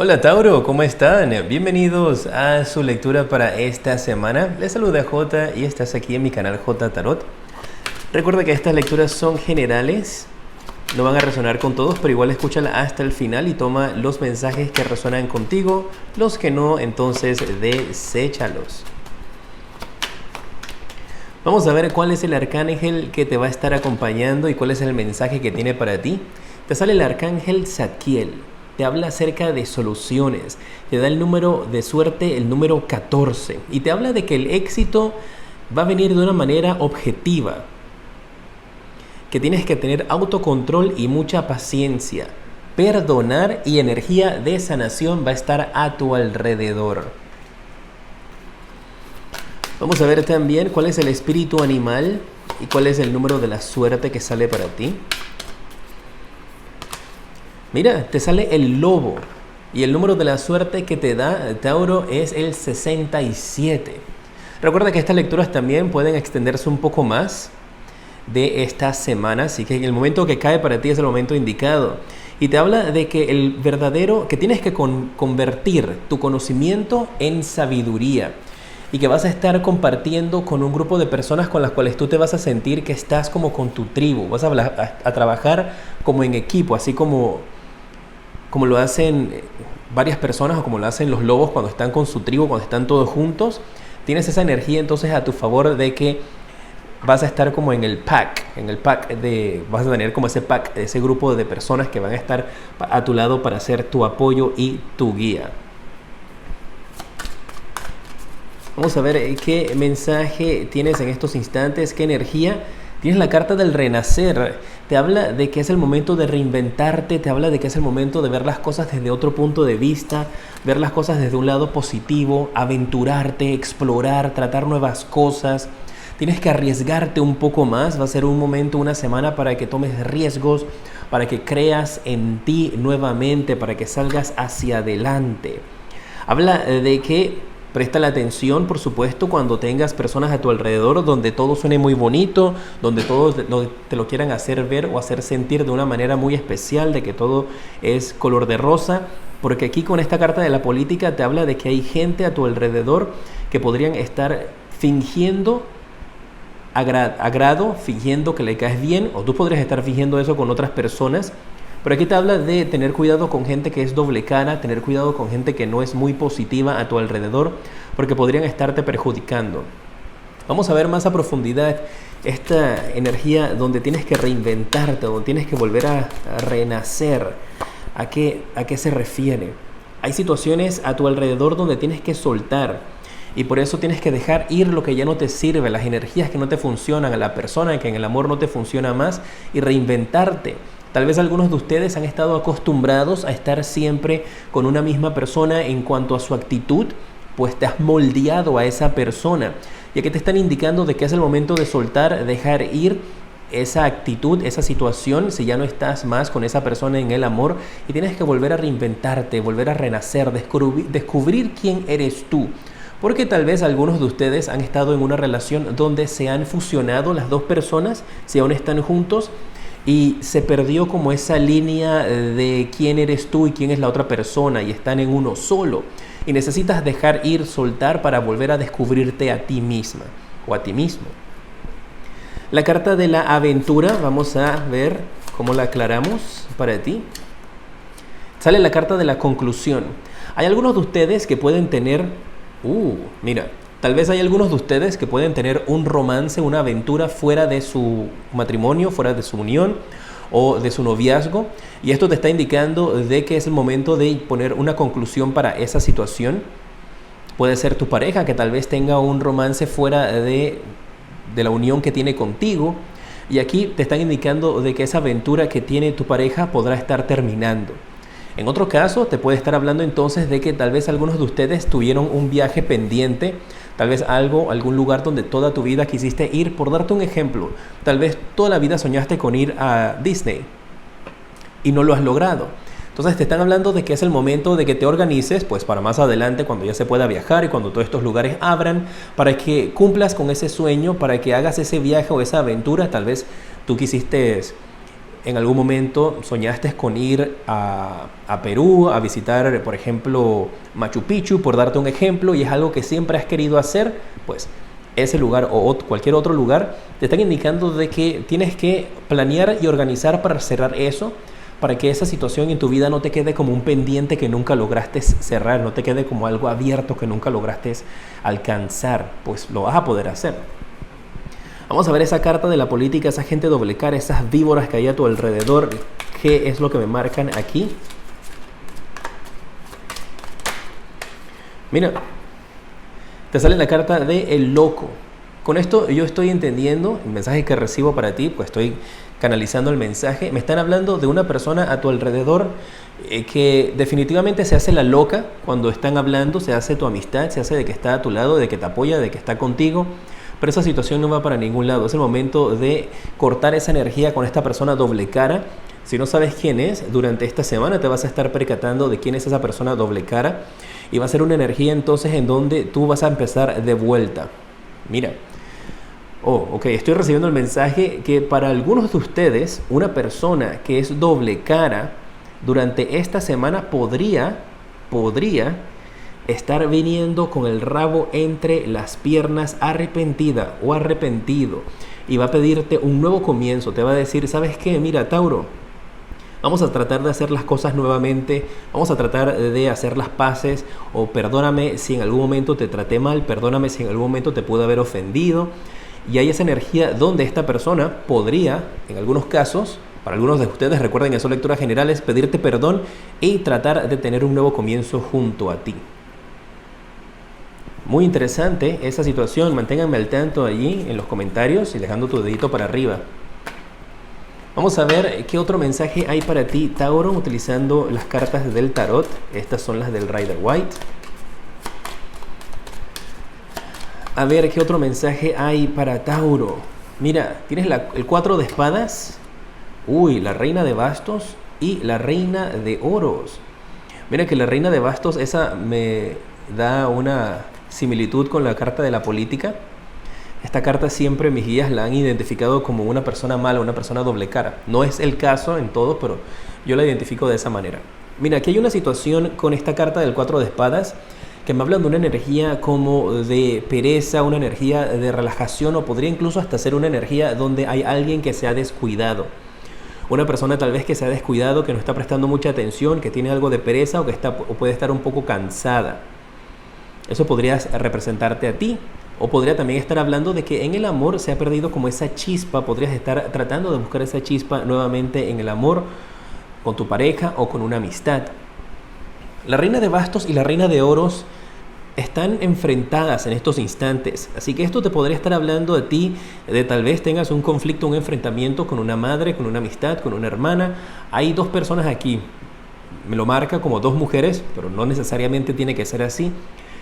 Hola Tauro, ¿cómo están? Bienvenidos a su lectura para esta semana. Les saluda J y estás aquí en mi canal J Tarot. Recuerda que estas lecturas son generales, no van a resonar con todos, pero igual escúchala hasta el final y toma los mensajes que resuenan contigo, los que no, entonces deséchalos. Vamos a ver cuál es el arcángel que te va a estar acompañando y cuál es el mensaje que tiene para ti. Te sale el arcángel Zadkiel. Te habla acerca de soluciones, te da el número de suerte, el número 14, y te habla de que el éxito va a venir de una manera objetiva, que tienes que tener autocontrol y mucha paciencia, perdonar y energía de sanación va a estar a tu alrededor. Vamos a ver también cuál es el espíritu animal y cuál es el número de la suerte que sale para ti. Mira, te sale el lobo y el número de la suerte que te da Tauro es el 67. Recuerda que estas lecturas también pueden extenderse un poco más de esta semana, así que en el momento que cae para ti es el momento indicado. Y te habla de que el verdadero, que tienes que convertir tu conocimiento en sabiduría y que vas a estar compartiendo con un grupo de personas con las cuales tú te vas a sentir que estás como con tu tribu, vas a trabajar como en equipo, así como lo hacen varias personas o como lo hacen los lobos cuando están con su tribu, cuando están todos juntos. Tienes esa energía entonces a tu favor de que vas a estar como en el pack, vas a tener como ese pack, ese grupo de personas que van a estar a tu lado para ser tu apoyo y tu guía. Vamos a ver qué mensaje tienes en estos instantes, qué energía. Tienes la carta del renacer, te habla de que es el momento de reinventarte, te habla de que es el momento de ver las cosas desde otro punto de vista, ver las cosas desde un lado positivo, aventurarte, explorar, tratar nuevas cosas. Tienes que arriesgarte un poco más, va a ser un momento, una semana para que tomes riesgos, para que creas en ti nuevamente, para que salgas hacia adelante. Habla de que presta la atención, por supuesto, cuando tengas personas a tu alrededor donde todo suene muy bonito, donde todos te lo quieran hacer ver o hacer sentir de una manera muy especial, de que todo es color de rosa, porque aquí con esta carta de la política te habla de que hay gente a tu alrededor que podrían estar fingiendo agrado, fingiendo que le caes bien, o tú podrías estar fingiendo eso con otras personas. Pero aquí te habla de tener cuidado con gente que es doble cara, tener cuidado con gente que no es muy positiva a tu alrededor, porque podrían estarte perjudicando. Vamos a ver más a profundidad esta energía donde tienes que reinventarte, donde tienes que volver a renacer. ¿A qué se refiere? Hay situaciones a tu alrededor donde tienes que soltar, y por eso tienes que dejar ir lo que ya no te sirve, las energías que no te funcionan, a la persona que en el amor no te funciona más, y reinventarte. Tal vez algunos de ustedes han estado acostumbrados a estar siempre con una misma persona en cuanto a su actitud, pues te has moldeado a esa persona. Y aquí te están indicando de que es el momento de soltar, dejar ir esa actitud, esa situación, si ya no estás más con esa persona en el amor, y tienes que volver a reinventarte, volver a renacer, descubrir quién eres tú. Porque tal vez algunos de ustedes han estado en una relación donde se han fusionado las dos personas, si aún están juntos, y se perdió como esa línea de quién eres tú y quién es la otra persona, y están en uno solo, y necesitas dejar ir, soltar para volver a descubrirte a ti misma o a ti mismo. La carta de la aventura, vamos a ver cómo la aclaramos para ti. Sale la carta de la conclusión. Hay algunos de ustedes que pueden tener tal vez hay algunos de ustedes que pueden tener un romance, una aventura fuera de su matrimonio, fuera de su unión o de su noviazgo, y esto te está indicando de que es el momento de poner una conclusión para esa situación. Puede ser tu pareja que tal vez tenga un romance fuera de la unión que tiene contigo, y aquí te están indicando de que esa aventura que tiene tu pareja podrá estar terminando. En otro caso, te puede estar hablando entonces de que tal vez algunos de ustedes tuvieron un viaje pendiente, tal vez algún lugar donde toda tu vida quisiste ir. Por darte un ejemplo, tal vez toda la vida soñaste con ir a Disney y no lo has logrado. Entonces te están hablando de que es el momento de que te organices, pues para más adelante, cuando ya se pueda viajar y cuando todos estos lugares abran, para que cumplas con ese sueño, para que hagas ese viaje o esa aventura. Tal vez tú quisiste en algún momento soñaste con ir a Perú a visitar, por ejemplo, Machu Picchu, por darte un ejemplo, y es algo que siempre has querido hacer, pues ese lugar o cualquier otro lugar te están indicando de que tienes que planear y organizar para cerrar eso, para que esa situación en tu vida no te quede como un pendiente que nunca lograste cerrar, no te quede como algo abierto que nunca lograste alcanzar, pues lo vas a poder hacer. Vamos a ver esa carta de la política, esa gente doble cara, esas víboras que hay a tu alrededor. ¿Qué es lo que me marcan aquí? Mira, te sale la carta de el loco. Con esto yo estoy entendiendo el mensaje que recibo para ti, pues estoy canalizando el mensaje. Me están hablando de una persona a tu alrededor que definitivamente se hace la loca cuando están hablando, se hace tu amistad, se hace de que está a tu lado, de que te apoya, de que está contigo. Pero esa situación no va para ningún lado. Es el momento de cortar esa energía con esta persona doble cara. Si no sabes quién es, durante esta semana te vas a estar percatando de quién es esa persona doble cara. Y va a ser una energía entonces en donde tú vas a empezar de vuelta. Mira. Ok, estoy recibiendo el mensaje que para algunos de ustedes, una persona que es doble cara durante esta semana podría estar viniendo con el rabo entre las piernas, arrepentida o arrepentido, y va a pedirte un nuevo comienzo. Te va a decir, ¿sabes qué? Mira, Tauro, vamos a tratar de hacer las cosas nuevamente, vamos a tratar de hacer las paces, o perdóname si en algún momento te traté mal, perdóname si en algún momento te pude haber ofendido. Y hay esa energía donde esta persona podría, en algunos casos, para algunos de ustedes, recuerden que son lecturas generales, pedirte perdón y tratar de tener un nuevo comienzo junto a ti. Muy interesante esa situación. Manténganme al tanto allí en los comentarios y dejando tu dedito para arriba. Vamos a ver qué otro mensaje hay para ti, Tauro, utilizando las cartas del tarot. Estas son las del Rider White. A ver qué otro mensaje hay para Tauro. Mira, tienes el 4 de espadas. Uy, la reina de bastos y la reina de oros. Mira que la reina de bastos, esa me da una similitud con la carta de la política. Esta carta siempre mis guías la han identificado como una persona mala, una persona doble cara. No es el caso en todo, pero yo la identifico de esa manera. Mira, aquí hay una situación con esta carta del 4 de espadas que me hablan de una energía como de pereza, una energía de relajación, o podría incluso hasta ser una energía donde hay alguien que se ha descuidado. Una persona tal vez que se ha descuidado, que no está prestando mucha atención, que tiene algo de pereza o puede estar un poco cansada. Eso podría representarte a ti. O podría también estar hablando de que en el amor se ha perdido como esa chispa. Podrías estar tratando de buscar esa chispa nuevamente en el amor, con tu pareja o con una amistad. La reina de bastos y la reina de oros están enfrentadas en estos instantes. Así que esto te podría estar hablando a ti de tal vez tengas un conflicto, un enfrentamiento con una madre, con una amistad, con una hermana. Hay dos personas aquí. Me lo marca como dos mujeres, pero no necesariamente tiene que ser así,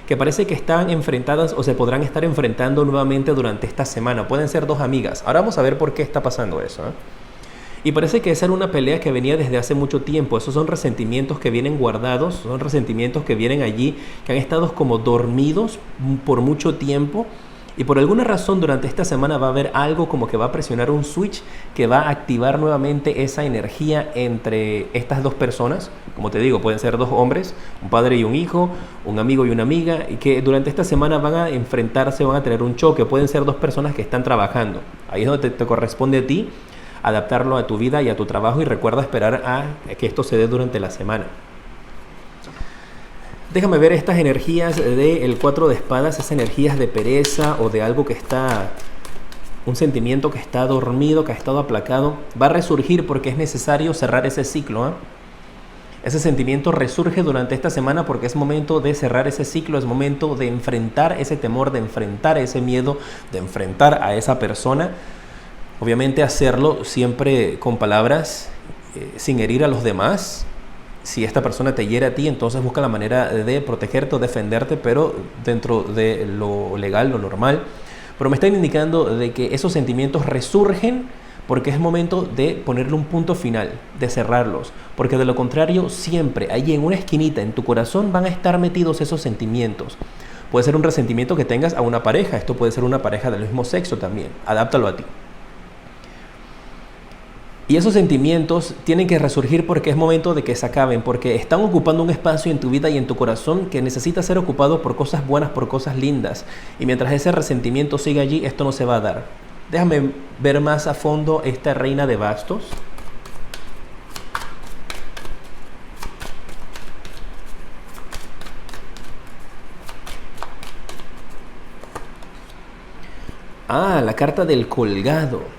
que parece que están enfrentadas o se podrán estar enfrentando nuevamente durante esta semana. Pueden ser dos amigas. Ahora vamos a ver por qué está pasando eso, ¿eh? Y parece que esa era una pelea que venía desde hace mucho tiempo. Esos son resentimientos que vienen guardados, son resentimientos que vienen allí, que han estado como dormidos por mucho tiempo. Y por alguna razón durante esta semana va a haber algo como que va a presionar un switch que va a activar nuevamente esa energía entre estas dos personas. Como te digo, pueden ser dos hombres, un padre y un hijo, un amigo y una amiga, y que durante esta semana van a enfrentarse, van a tener un choque. Pueden ser dos personas que están trabajando. Ahí es donde te corresponde a ti adaptarlo a tu vida y a tu trabajo, y recuerda esperar a que esto se dé durante la semana. Déjame ver estas energías del 4 de espadas, esas energías de pereza o de algo que está, un sentimiento que está dormido, que ha estado aplacado. Va a resurgir porque es necesario cerrar ese ciclo, ¿eh? Ese sentimiento resurge durante esta semana porque es momento de cerrar ese ciclo, es momento de enfrentar ese temor, de enfrentar ese miedo, de enfrentar a esa persona. Obviamente hacerlo siempre con palabras, sin herir a los demás. Si esta persona te hiere a ti, entonces busca la manera de protegerte o defenderte, pero dentro de lo legal, lo normal. Pero me están indicando de que esos sentimientos resurgen porque es momento de ponerle un punto final, de cerrarlos. Porque de lo contrario, siempre, allí en una esquinita, en tu corazón, van a estar metidos esos sentimientos. Puede ser un resentimiento que tengas a una pareja, esto puede ser una pareja del mismo sexo también. Adáptalo a ti. Y esos sentimientos tienen que resurgir porque es momento de que se acaben, porque están ocupando un espacio en tu vida y en tu corazón que necesita ser ocupado por cosas buenas, por cosas lindas. Y mientras ese resentimiento siga allí, esto no se va a dar. Déjame ver más a fondo esta reina de bastos. Ah, la carta del colgado.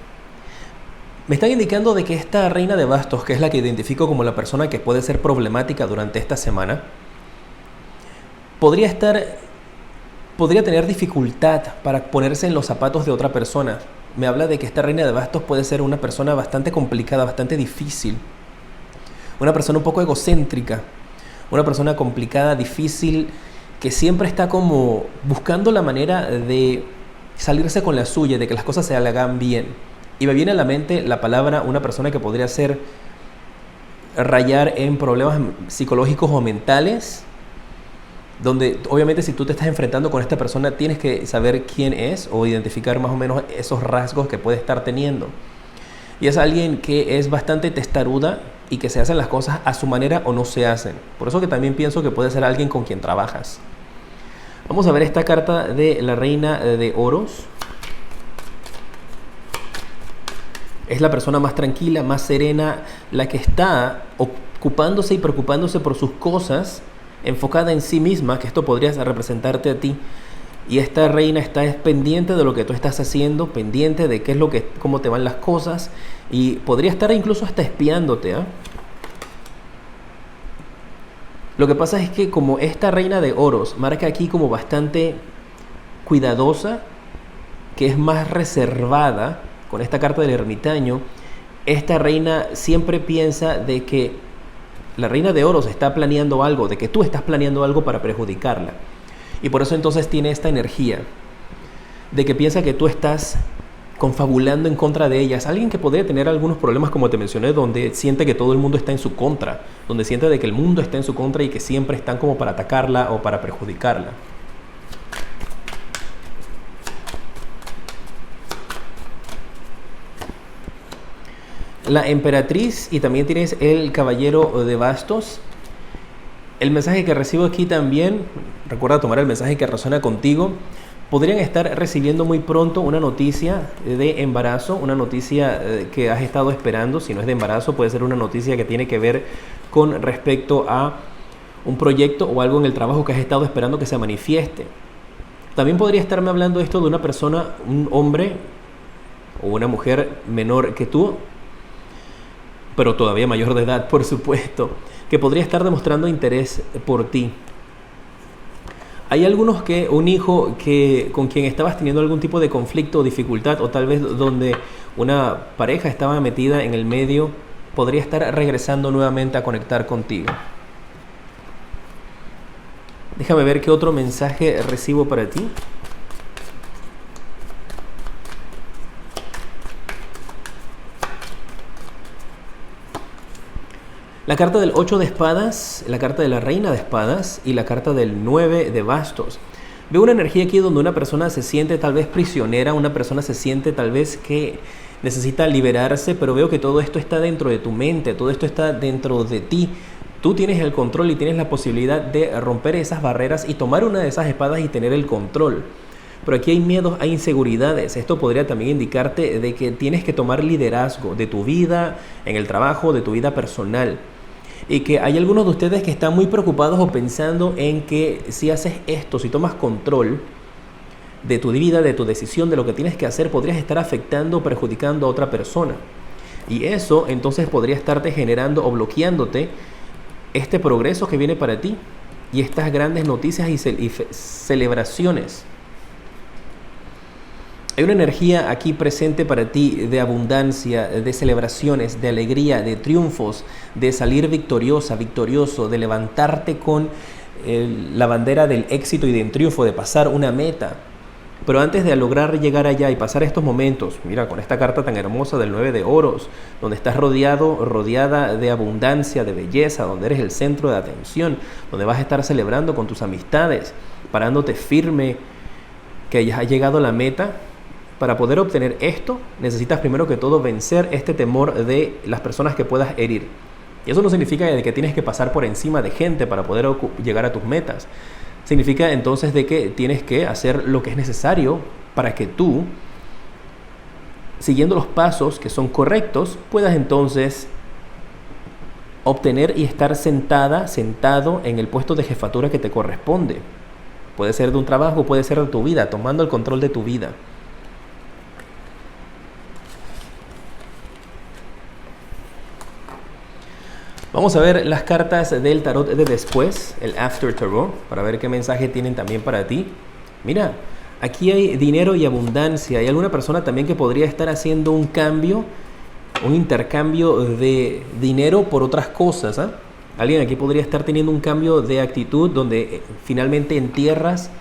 Me están indicando de que esta reina de bastos, que es la que identifico como la persona que puede ser problemática durante esta semana, podría tener dificultad para ponerse en los zapatos de otra persona. Me habla de que esta reina de bastos puede ser una persona bastante complicada, bastante difícil. Una persona un poco egocéntrica. Una persona complicada, difícil, que siempre está como buscando la manera de salirse con la suya, de que las cosas se hagan bien. Y me viene a la mente la palabra una persona que podría ser rayar en problemas psicológicos o mentales, donde obviamente si tú te estás enfrentando con esta persona tienes que saber quién es o identificar más o menos esos rasgos que puede estar teniendo. Y es alguien que es bastante testaruda y que se hacen las cosas a su manera o no se hacen. Por eso que también pienso que puede ser alguien con quien trabajas. Vamos a ver esta carta de la reina de oros. Es la persona más tranquila, más serena, la que está ocupándose y preocupándose por sus cosas, enfocada en sí misma, que esto podría representarte a ti. Y esta reina está pendiente de lo que tú estás haciendo, pendiente de cómo te van las cosas, y podría estar incluso hasta espiándote, ¿eh? Lo que pasa es que como esta reina de oros marca aquí como bastante cuidadosa, que es más reservada, con esta carta del ermitaño, esta reina siempre piensa de que la reina de oros está planeando algo, de que tú estás planeando algo para perjudicarla. Y por eso entonces tiene esta energía de que piensa que tú estás confabulando en contra de ella. Es alguien que podría tener algunos problemas, como te mencioné, donde siente que todo el mundo está en su contra, donde siente de que el mundo está en su contra y que siempre están como para atacarla o para perjudicarla. La emperatriz, y también tienes el caballero de bastos. El mensaje que recibo aquí también, recuerda tomar el mensaje que resuena contigo. Podrían estar recibiendo muy pronto una noticia de embarazo, una noticia que has estado esperando. Si no es de embarazo, puede ser una noticia que tiene que ver con respecto a un proyecto o algo en el trabajo que has estado esperando que se manifieste. También podría estarme hablando esto de una persona, un hombre o una mujer menor que tú, pero todavía mayor de edad, por supuesto, que podría estar demostrando interés por ti. Hay algunos que un hijo con quien estabas teniendo algún tipo de conflicto o dificultad, o tal vez donde una pareja estaba metida en el medio, podría estar regresando nuevamente a conectar contigo. Déjame ver qué otro mensaje recibo para ti. La carta del 8 de espadas, la carta de la reina de espadas y la carta del 9 de bastos. Veo una energía aquí donde una persona se siente tal vez prisionera, una persona se siente tal vez que necesita liberarse, pero veo que todo esto está dentro de tu mente, todo esto está dentro de ti. Tú tienes el control y tienes la posibilidad de romper esas barreras y tomar una de esas espadas y tener el control. Pero aquí hay miedos, hay inseguridades. Esto podría también indicarte de que tienes que tomar liderazgo de tu vida, en el trabajo, de tu vida personal. Y que hay algunos de ustedes que están muy preocupados o pensando en que si haces esto, si tomas control de tu vida, de tu decisión, de lo que tienes que hacer, podrías estar afectando o perjudicando a otra persona. Y eso entonces podría estarte generando o bloqueándote este progreso que viene para ti y estas grandes noticias y celebraciones. Hay una energía aquí presente para ti de abundancia, de celebraciones, de alegría, de triunfos, de salir victoriosa, victorioso, de levantarte con la bandera del éxito y del triunfo, de pasar una meta. Pero antes de lograr llegar allá y pasar estos momentos, mira, con esta carta tan hermosa del 9 de oros, donde estás rodeada de abundancia, de belleza, donde eres el centro de atención, donde vas a estar celebrando con tus amistades, parándote firme, que hayas llegado a la meta. para poder obtener esto, necesitas primero que todo vencer este temor de las personas que puedas herir. Y eso no significa de que tienes que pasar por encima de gente para poder llegar a tus metas. Significa entonces de que tienes que hacer lo que es necesario para que tú, siguiendo los pasos que son correctos, puedas entonces obtener y estar sentado en el puesto de jefatura que te corresponde. Puede ser de un trabajo, puede ser de tu vida, tomando el control de tu vida. Vamos a ver las cartas del tarot de después, el After Tarot, para ver qué mensaje tienen también para ti. Mira, aquí hay dinero y abundancia. Hay alguna persona también que podría estar haciendo un cambio, un intercambio de dinero por otras cosas, ¿eh? Alguien aquí podría estar teniendo un cambio de actitud donde finalmente entierras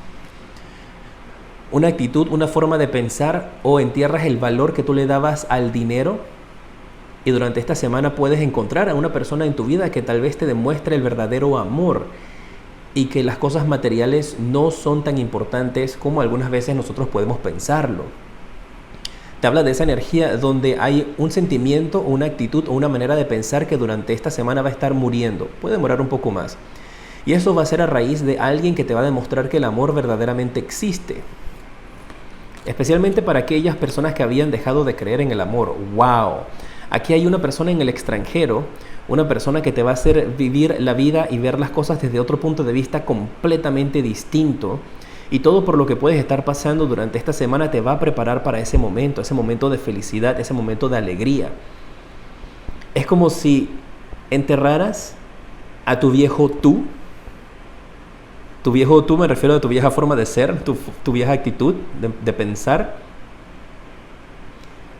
una actitud, una forma de pensar, o entierras el valor que tú le dabas al dinero. Y durante esta semana puedes encontrar a una persona en tu vida que tal vez te demuestre el verdadero amor y que las cosas materiales no son tan importantes como algunas veces nosotros podemos pensarlo. Te habla de esa energía donde hay un sentimiento, una actitud o una manera de pensar que durante esta semana va a estar muriendo. Puede demorar un poco más. Y eso va a ser a raíz de alguien que te va a demostrar que el amor verdaderamente existe. Especialmente para aquellas personas que habían dejado de creer en el amor. ¡Wow! Aquí hay una persona en el extranjero, una persona que te va a hacer vivir la vida y ver las cosas desde otro punto de vista completamente distinto. Y todo por lo que puedes estar pasando durante esta semana te va a preparar para ese momento de felicidad, ese momento de alegría. Es como si enterraras a tu viejo tú. Tu viejo tú, me refiero a tu vieja forma de ser, tu vieja actitud de pensar.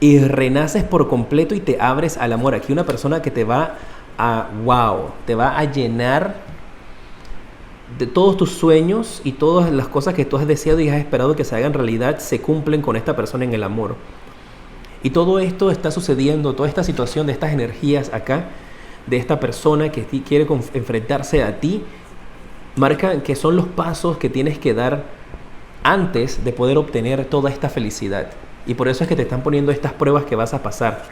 Y renaces por completo y te abres al amor. Aquí una persona que te va te va a llenar de todos tus sueños, y todas las cosas que tú has deseado y has esperado que se hagan realidad se cumplen con esta persona en el amor. Y todo esto está sucediendo, toda esta situación de estas energías acá, de esta persona que quiere enfrentarse a ti, marcan que son los pasos que tienes que dar antes de poder obtener toda esta felicidad. Y por eso es que te están poniendo estas pruebas que vas a pasar.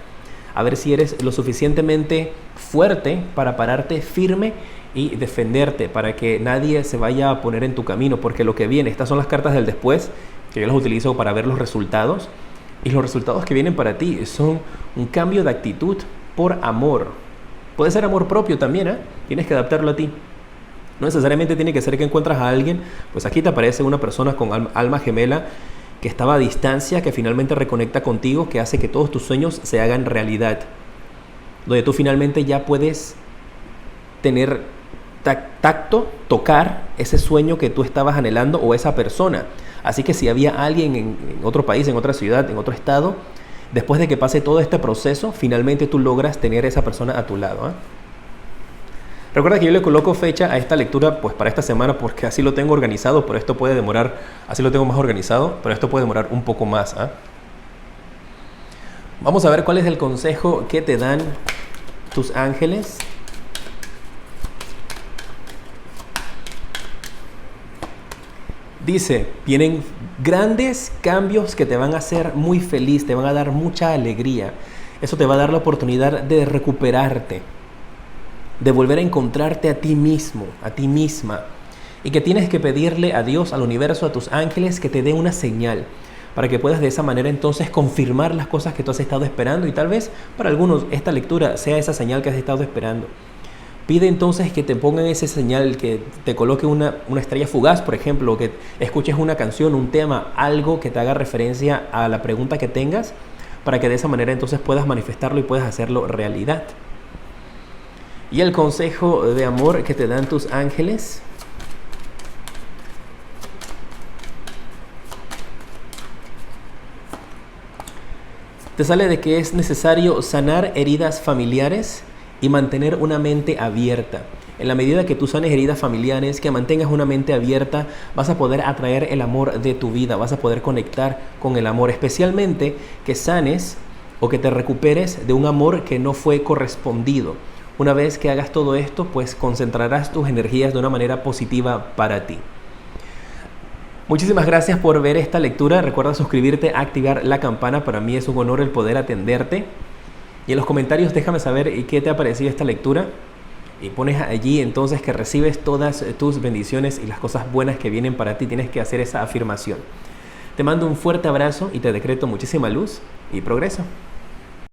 A ver si eres lo suficientemente fuerte para pararte firme y defenderte, para que nadie se vaya a poner en tu camino. Porque lo que viene, estas son las cartas del después, que yo las utilizo para ver los resultados. Y los resultados que vienen para ti son un cambio de actitud por amor. Puede ser amor propio también, ¿eh? Tienes que adaptarlo a ti. No necesariamente tiene que ser que encuentras a alguien. Pues aquí te aparece una persona con alma gemela, que estaba a distancia, que finalmente reconecta contigo, que hace que todos tus sueños se hagan realidad. Donde tú finalmente ya puedes tener tacto, tocar ese sueño que tú estabas anhelando, o esa persona. Así que si había alguien en otro país, en otra ciudad, en otro estado, después de que pase todo este proceso, finalmente tú logras tener esa persona a tu lado, ¿eh? Recuerda que yo le coloco fecha a esta lectura pues para esta semana, porque así lo tengo organizado, pero esto puede demorar, así lo tengo más organizado, pero esto puede demorar un poco más, ¿eh? Vamos a ver cuál es el consejo que te dan tus ángeles. Dice, vienen grandes cambios que te van a hacer muy feliz, te van a dar mucha alegría. Eso te va a dar la oportunidad de recuperarte, de volver a encontrarte a ti mismo, a ti misma, y que tienes que pedirle a Dios, al universo, a tus ángeles que te dé una señal para que puedas de esa manera entonces confirmar las cosas que tú has estado esperando, y tal vez para algunos esta lectura sea esa señal que has estado esperando. Pide entonces que te pongan esa señal, que te coloque una estrella fugaz, por ejemplo, o que escuches una canción, un tema, algo que te haga referencia a la pregunta que tengas, para que de esa manera entonces puedas manifestarlo y puedas hacerlo realidad. Y el consejo de amor que te dan tus ángeles. Te sale de que es necesario sanar heridas familiares y mantener una mente abierta. En la medida que tú sanes heridas familiares, que mantengas una mente abierta, vas a poder atraer el amor de tu vida, vas a poder conectar con el amor, especialmente que sanes o que te recuperes de un amor que no fue correspondido. Una vez que hagas todo esto, pues concentrarás tus energías de una manera positiva para ti. Muchísimas gracias por ver esta lectura. Recuerda suscribirte, activar la campana. Para mí es un honor el poder atenderte. Y en los comentarios déjame saber qué te ha parecido esta lectura. Y pones allí entonces que recibes todas tus bendiciones y las cosas buenas que vienen para ti. Tienes que hacer esa afirmación. Te mando un fuerte abrazo y te decreto muchísima luz y progreso.